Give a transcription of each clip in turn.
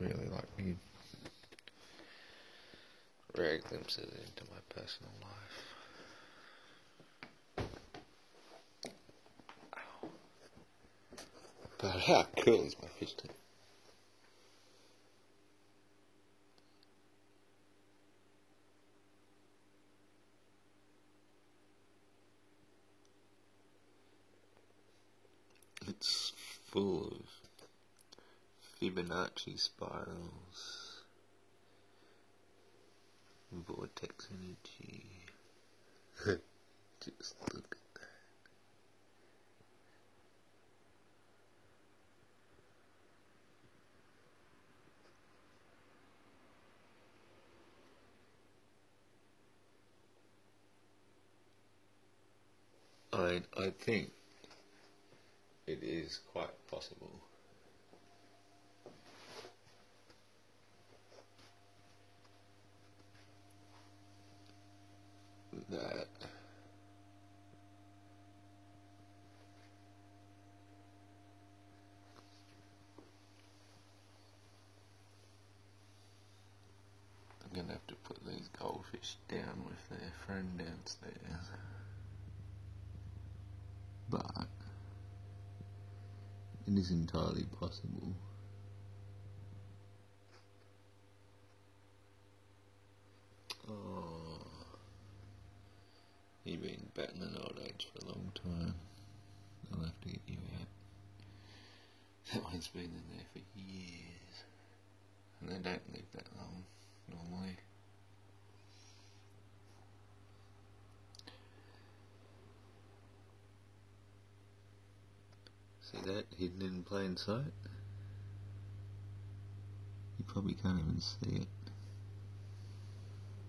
really like me rare glimpses into my personal life. Ow. But how cool is my fish tank? It's full of Fibonacci spirals, vortex energy. Just look at that. I think it is quite possible that I'm going to have to put these goldfish down with their friend downstairs. But it is entirely possible you've been batting an old age for a long time. I'll have to get you out. That one's been in there for years. And they don't live that long, normally. See that hidden in plain sight? You probably can't even see it.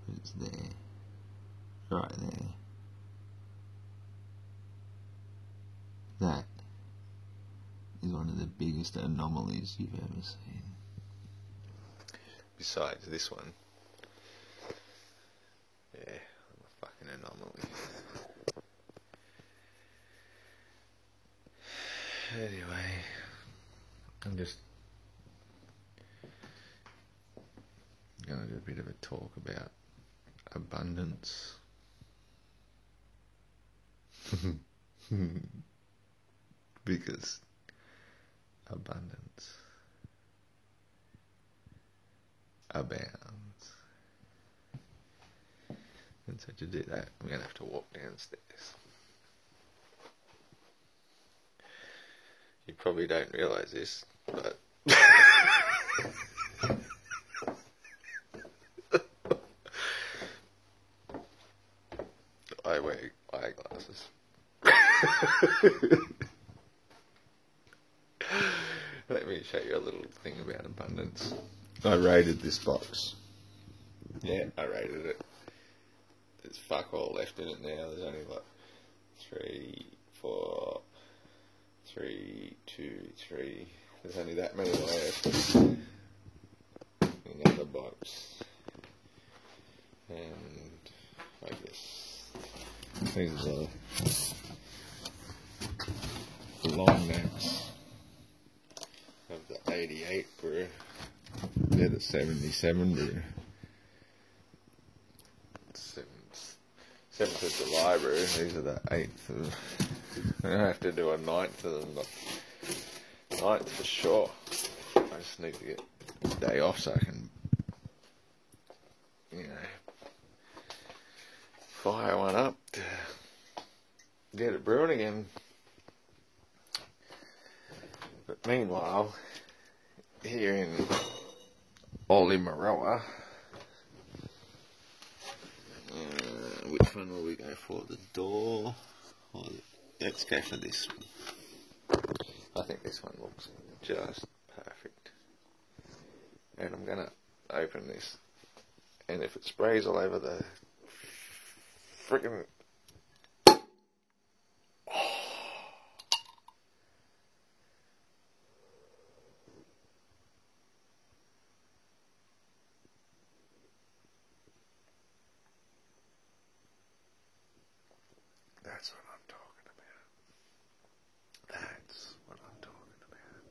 But it's there. Right there. That is one of the biggest anomalies you've ever seen. Besides this one. Yeah, I'm a fucking anomaly. Anyway, I'm just going to do a bit of a talk about abundance. Because abundance abounds. And so to do that, I'm going to have to walk downstairs. You probably don't realise this, but I wear eyeglasses. Let me show you a little thing about abundance. I rated this box. Yeah, I rated it. There's fuck all left in it now. There's only like 3, 4, 3, 2, 3. There's only that many left. Another box. And I guess these are the long necks of the 88 brew. They're the 77 brew. 7th of July brew. These are the 8th of... I don't have to do a 9th of them, but 9th for sure. I just need to get a day off so I can, fire one up to get it brewing again. But meanwhile, here in Olymaroa, which one will we go for? The door? Let's go for this one. I think this one looks just perfect. And I'm going to open this. And if it sprays all over the frickin'... That's what I'm talking about. That's what I'm talking about.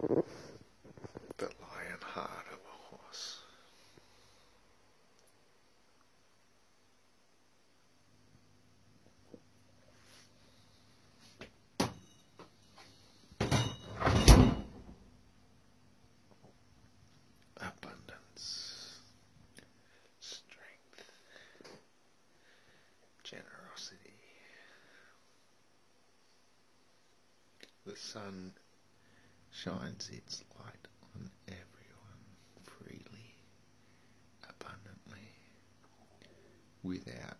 The lion heart of a horse. Abundance, strength, generosity. The sun shines its light on everyone freely, abundantly, without...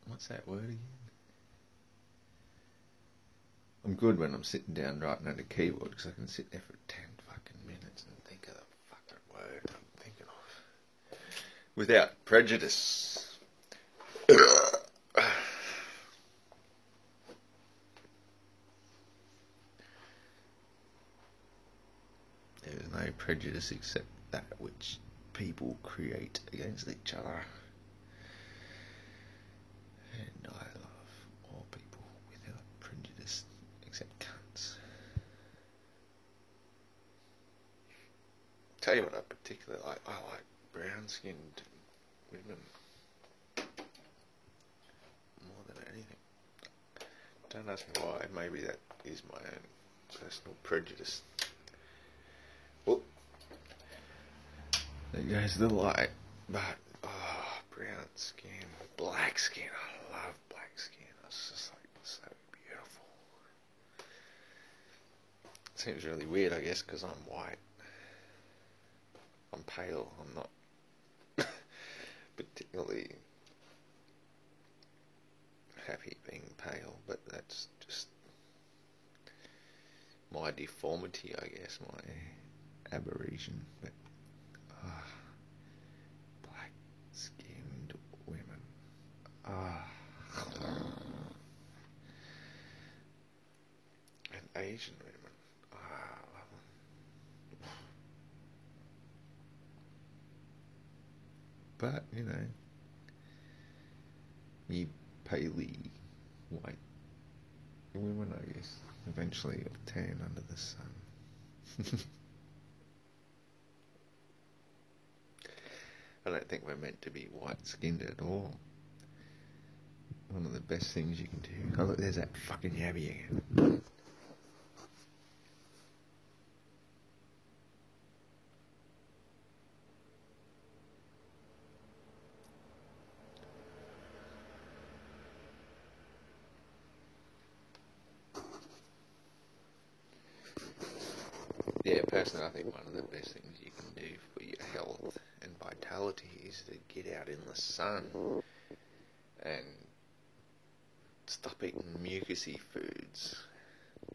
What's that word again? I'm good when I'm sitting down writing at a keyboard because I can sit there for 10 fucking minutes and think of the fucking word I'm thinking of. Without prejudice. There is no prejudice except that which people create against each other. And I love all people without prejudice except cunts. Tell you what I particularly like. I like brown-skinned women more than anything. Don't ask me why. Maybe that is my own personal prejudice. Well, there goes the light. But, brown skin, black skin. I love black skin. It's just like so beautiful. Seems really weird, I guess, because I'm white. I'm pale. I'm not particularly happy being pale, but that's just my deformity, I guess, my aberration. But black-skinned women, and Asian women, I love them. But you know, you paley white women, I guess, eventually will tan under the sun. I don't think we're meant to be white-skinned at all. One of the best things you can do... Oh look, there's that fucking yabby again. Yeah, personally I think one of the best things you can do for your health and vitality is to get out in the sun and stop eating mucousy foods,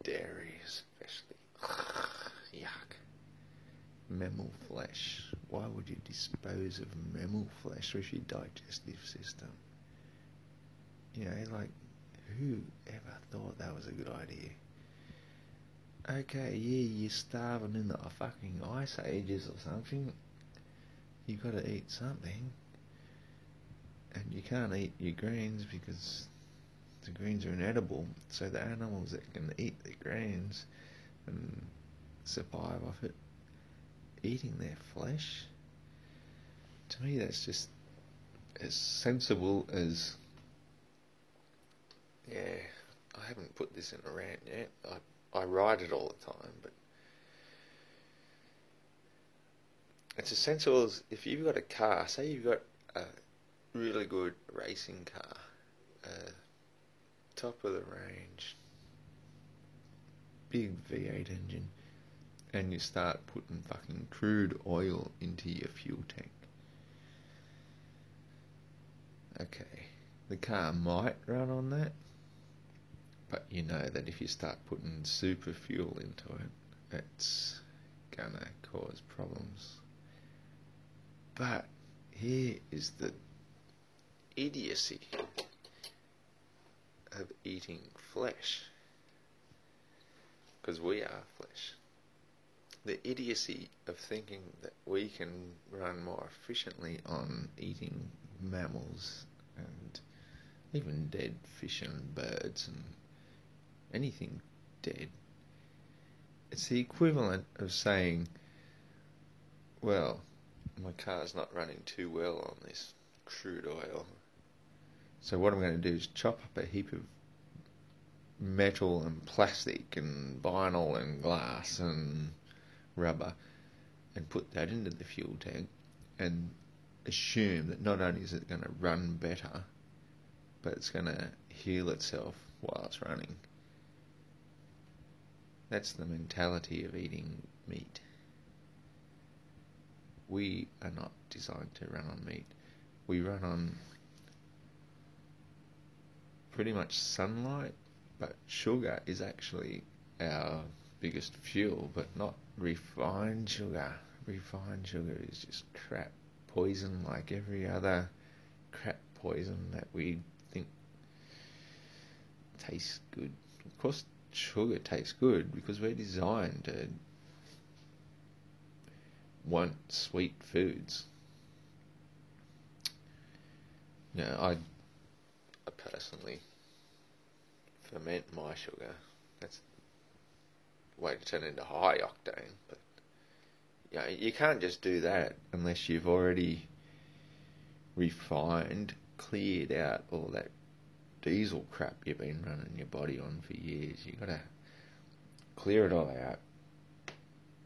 dairy especially. Yuck. Mammal flesh. Why would you dispose of mammal flesh with your digestive system? You know, like, who ever thought that was a good idea? Okay, yeah, you're starving in the fucking ice ages or something. You gotta eat something. And you can't eat your greens because the greens are inedible. So the animals that can eat the greens and survive off it, eating their flesh, to me that's just as sensible as... Yeah, I haven't put this in a rant yet. I ride it all the time, but it's as sensible as if you've got a car, say you've got a really good racing car, top of the range, big V8 engine, and you start putting fucking crude oil into your fuel tank. Okay, the car might run on that, but you know that if you start putting super fuel into it, it's gonna cause problems. But here is the idiocy of eating flesh, because we are flesh. The idiocy of thinking that we can run more efficiently on eating mammals and even dead fish and birds and anything dead It's the equivalent of saying, well, my car's not running too well on this crude oil. So what I'm going to do is chop up a heap of metal and plastic and vinyl and glass and rubber and put that into the fuel tank and assume that not only is it going to run better, but it's going to heal itself while it's running. That's the mentality of eating meat. We are not designed to run on meat. We run on pretty much sunlight, but sugar is actually our biggest fuel, but not refined sugar. Refined sugar is just crap poison like every other crap poison that we think tastes good. Of course, sugar tastes good because we're designed to want sweet foods. You know, I personally ferment my sugar. That's the way to turn it into high octane. But you know, you can't just do that unless you've already refined, cleared out all that diesel crap you've been running your body on for years. You've got to clear it all out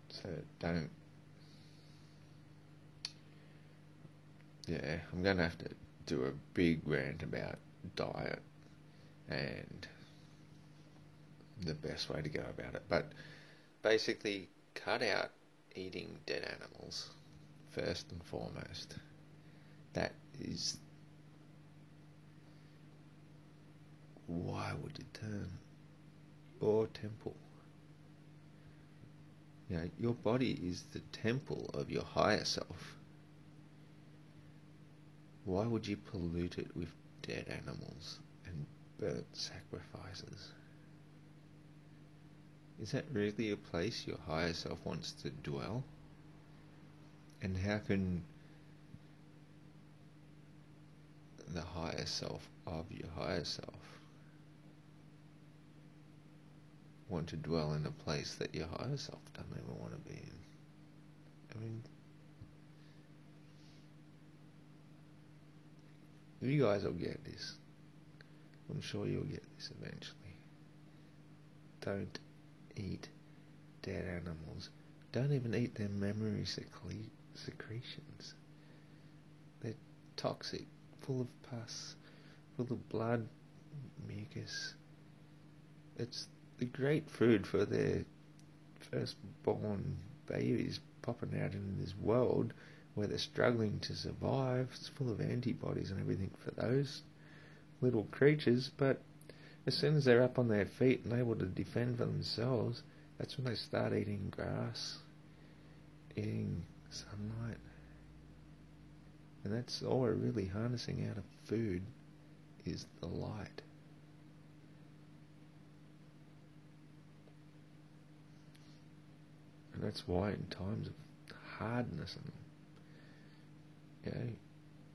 so don't. Yeah, I'm going to have to do a big rant about diet and the best way to go about it. But basically, cut out eating dead animals first and foremost. That is, why would you turn your temple? You know, your body is the temple of your higher self. Why would you pollute it with dead animals and burnt sacrifices? Is that really a place your higher self wants to dwell? And how can the higher self of your higher self want to dwell in a place that your higher self doesn't ever want to be in? I mean, you guys will get this. I'm sure you'll get this eventually. Don't eat dead animals. Don't even eat their mammary secretions. They're toxic, full of pus, full of blood, mucus. It's the great food for their firstborn babies popping out into this world where they're struggling to survive. It's full of antibodies and everything for those little creatures, but as soon as they're up on their feet and able to defend for themselves, that's when they start eating grass, eating sunlight. And that's all we're really harnessing out of food is the light. And that's why in times of hardness and, you know,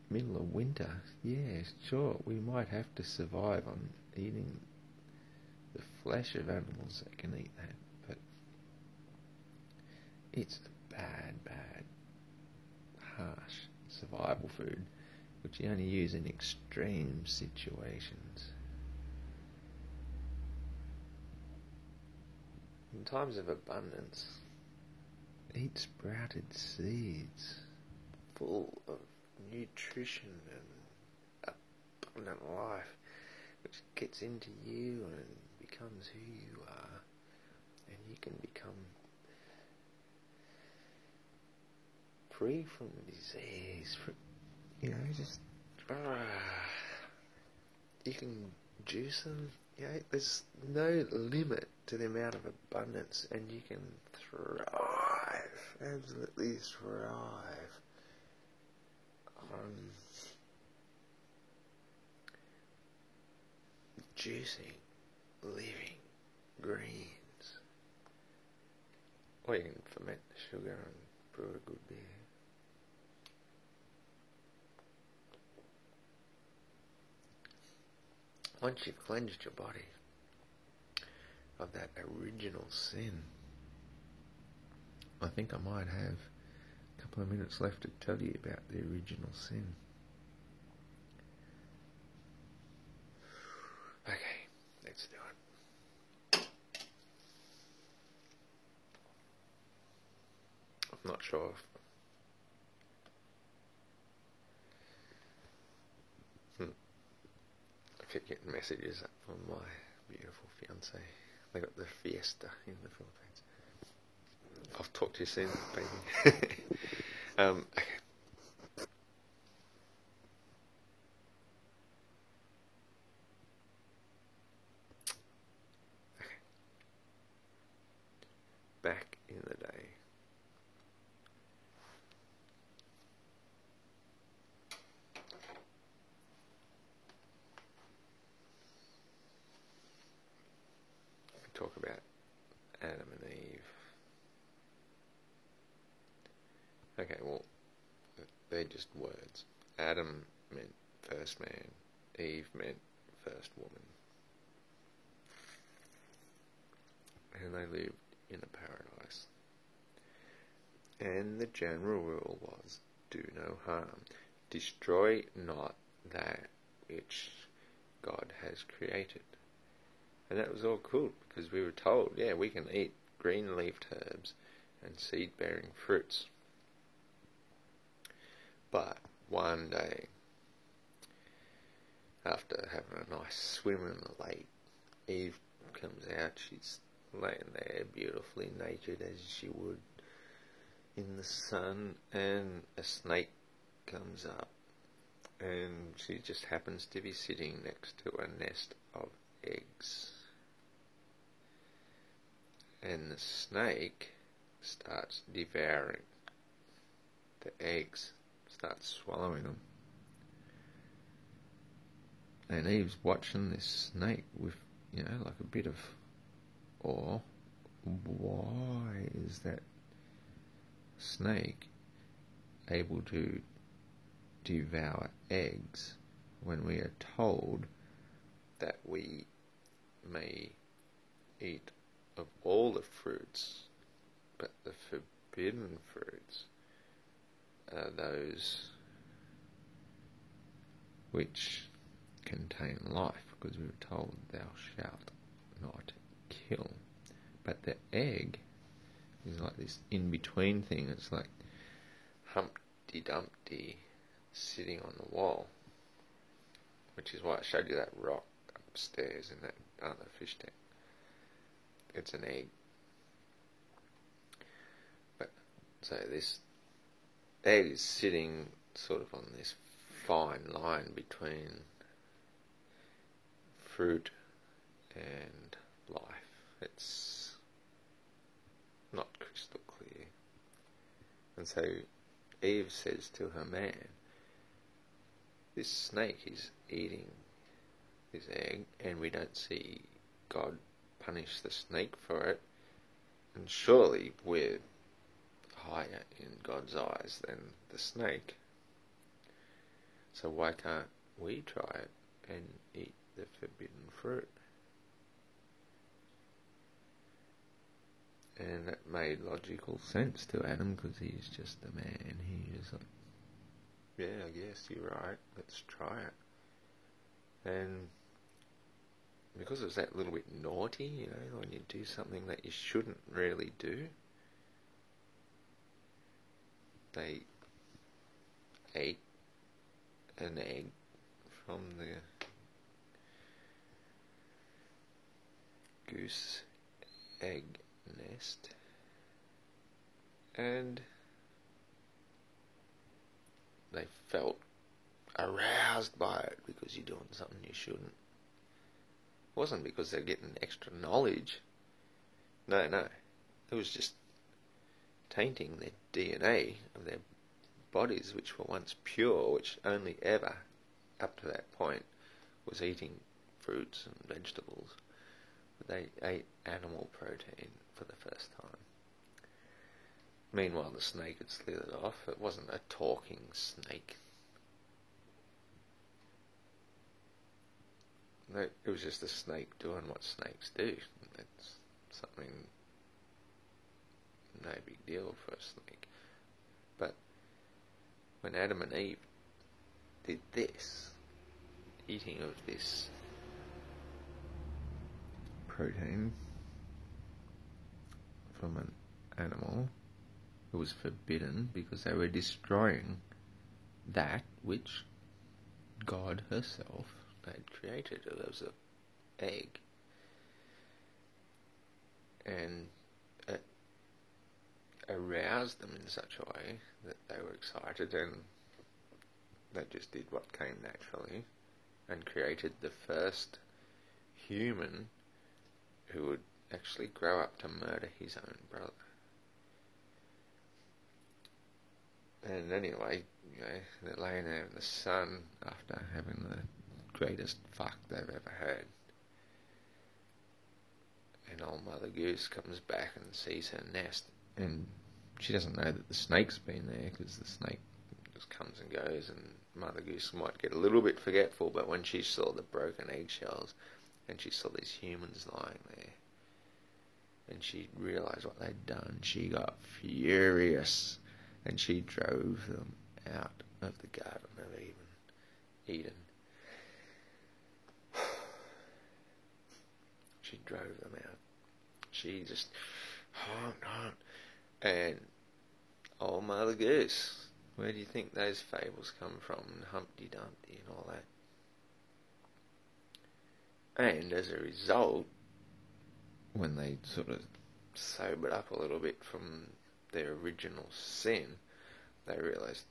middle of winter, yeah, sure, we might have to survive on eating the flesh of animals that can eat that, but it's bad, harsh survival food, which you only use in extreme situations. In times of abundance, eat sprouted seeds full of nutrition and abundant life, which gets into you and becomes who you are, and you can become free from disease. You know, just you can juice them. You know, there's no limit to the amount of abundance, and you can thrive, absolutely thrive on juicing, living greens. Or you can ferment the sugar and brew a good beer. Once you've cleansed your body of that original sin, I think I might have a couple of minutes left to tell you about the original sin. Okay, let's do it. I'm not sure if... I keep getting messages up from my beautiful fiancée. They got the fiesta in the Philippines. I'll talk to you soon, baby. Okay. Back in the day, we talk about Adam and Eve. Okay, well, they're just words. Adam meant first man, Eve meant first woman. And they lived in a paradise. And the general rule was, do no harm. Destroy not that which God has created. And that was all cool, because we were told, yeah, we can eat green-leafed herbs and seed-bearing fruits. But one day, after having a nice swim in the lake, Eve comes out. She's laying there beautifully naked as she would in the sun, and a snake comes up, and she just happens to be sitting next to a nest of eggs. And the snake starts devouring the eggs, starts swallowing them. And Eve's watching this snake with, like a bit of awe. Why is that snake able to devour eggs when we are told that we may eat of all the fruits, but the forbidden fruits are those which contain life, because we were told, thou shalt not kill. But the egg is like this in-between thing. It's like Humpty Dumpty sitting on the wall, which is why I showed you that rock upstairs in that other fish tank. It's an egg. But so this egg is sitting sort of on this fine line between fruit and life. It's not crystal clear. And so Eve says to her man, this snake is eating this egg, and we don't see God punish the snake for it, and surely we're higher in God's eyes than the snake. So why can't we try it and eat the forbidden fruit? And that made logical sense to Adam, because he's just a man. He's like, yeah, I guess you're right, let's try it. And because it was that little bit naughty, when you do something that you shouldn't really do, they ate an egg from the goose egg nest, and they felt aroused by it because you're doing something you shouldn't. It wasn't because they're getting extra knowledge. No. It was just tainting their DNA of their bodies, which were once pure, which only ever, up to that point, was eating fruits and vegetables. They ate animal protein for the first time. Meanwhile, the snake had slithered off. It wasn't a talking snake. No, it was just a snake doing what snakes do. It's something no big deal for a snake. But when Adam and Eve did this, eating of this protein from an animal, it was forbidden because they were destroying that which God herself had created. It was an egg. And it aroused them in such a way that they were excited, and they just did what came naturally and created the first human who would actually grow up to murder his own brother. And anyway, they're laying there in the sun after having the greatest fuck they've ever had. And old Mother Goose comes back and sees her nest, and she doesn't know that the snake's been there, because the snake just comes and goes, and Mother Goose might get a little bit forgetful, but when she saw the broken eggshells and she saw these humans lying there and she realised what they'd done, she got furious and she drove them out of the Garden of Eden. She drove them out. She just honked. And old Mother Goose, where do you think those fables come from? Humpty Dumpty and all that. And as a result, when they sort of sobered up a little bit from their original sin, they realised,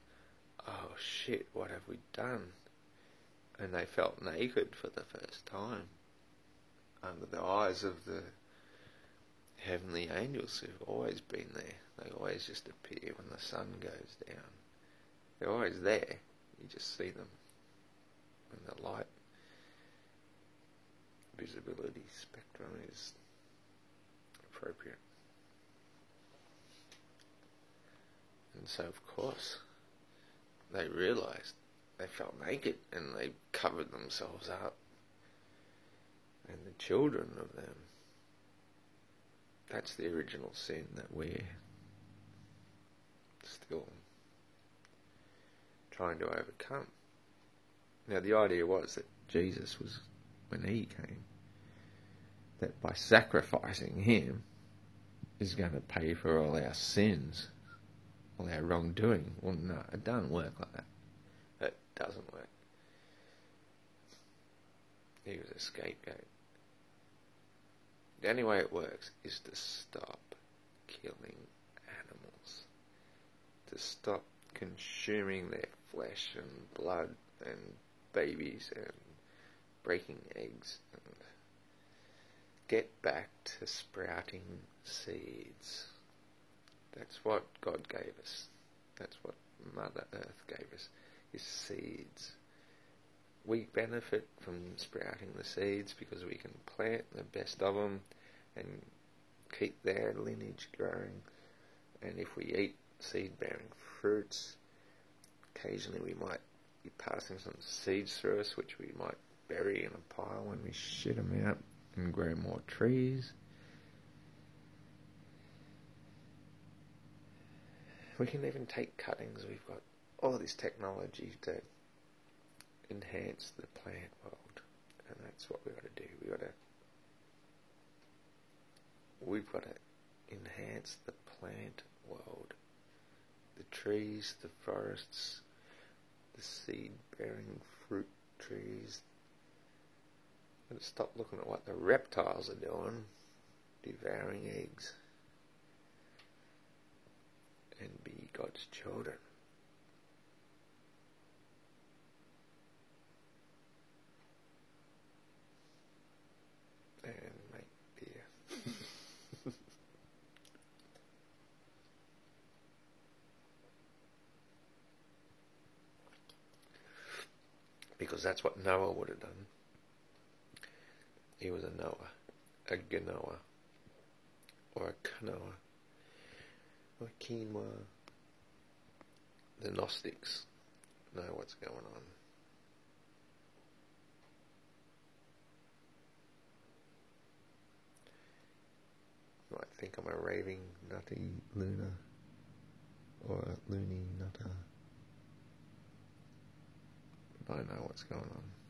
oh shit, what have we done? And they felt naked for the first time under the eyes of the heavenly angels who've always been there. They always just appear when the sun goes down. They're always there. You just see them when the light visibility spectrum is appropriate. And so, of course, they realised they felt naked and they covered themselves up. And the children of them, that's the original sin that we're still trying to overcome. Now, the idea was that Jesus was, when he came, that by sacrificing him is going to pay for all our sins, all our wrongdoing. Well, no, it doesn't work like that. It doesn't work. He was a scapegoat. The only way it works is to stop killing animals, to stop consuming their flesh and blood and babies and breaking eggs, and get back to sprouting seeds. That's what God gave us. That's what Mother Earth gave us, is seeds. We benefit from sprouting the seeds because we can plant the best of them and keep their lineage growing. And if we eat seed-bearing fruits, occasionally we might be passing some seeds through us, which we might bury in a pile when we shit them out and grow more trees. We can even take cuttings. We've got all this technology to enhance the plant world, and that's what we've got to do. We've got to enhance the plant world, the trees, the forests, the seed-bearing fruit trees. We've got to stop looking at what the reptiles are doing, devouring eggs, and be God's children. And make beer. Because that's what Noah would have done. He was a Noah, a Genoa, or a Kanoa, or a quinoa. The Gnostics know what's going on. You might think I'm a raving nutty lunar or a loony nutter. I don't know what's going on.